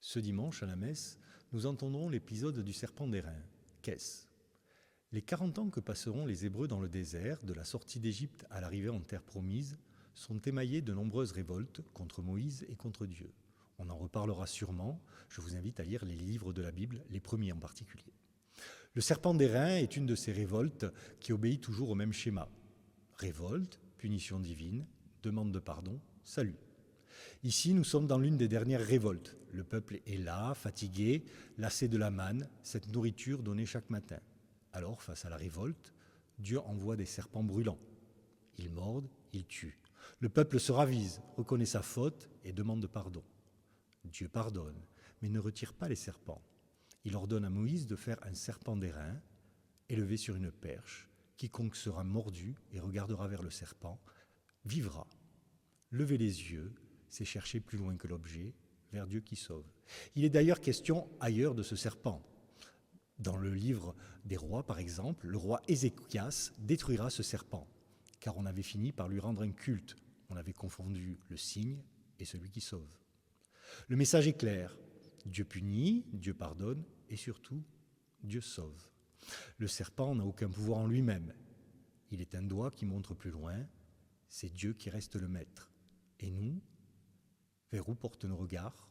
Ce dimanche, à la messe, nous entendrons l'épisode du serpent d'airain. Qu'est-ce ? Les 40 ans que passeront les Hébreux dans le désert, de la sortie d'Égypte à l'arrivée en terre promise, sont émaillés de nombreuses révoltes contre Moïse et contre Dieu. On en reparlera sûrement, je vous invite à lire les livres de la Bible, les premiers en particulier. Le serpent d'airain est une de ces révoltes qui obéit toujours au même schéma. Révolte, punition divine, demande de pardon, salut. Ici, nous sommes dans l'une des dernières révoltes. Le peuple est là, fatigué, lassé de la manne, cette nourriture donnée chaque matin. Alors, face à la révolte, Dieu envoie des serpents brûlants. Ils mordent, ils tuent. Le peuple se ravise, reconnaît sa faute et demande pardon. Dieu pardonne, mais ne retire pas les serpents. Il ordonne à Moïse de faire un serpent d'airain, élevé sur une perche. Quiconque sera mordu et regardera vers le serpent vivra. Lever les yeux, c'est chercher plus loin que l'objet, vers Dieu qui sauve. Il est d'ailleurs question ailleurs de ce serpent. Dans le livre des rois, par exemple, le roi Ézéchias détruira ce serpent, car on avait fini par lui rendre un culte. On avait confondu le cygne et celui qui sauve. Le message est clair. Dieu punit, Dieu pardonne et surtout, Dieu sauve. Le serpent n'a aucun pouvoir en lui-même. Il est un doigt qui montre plus loin. C'est Dieu qui reste le maître. Et nous, vers où portent nos regards ?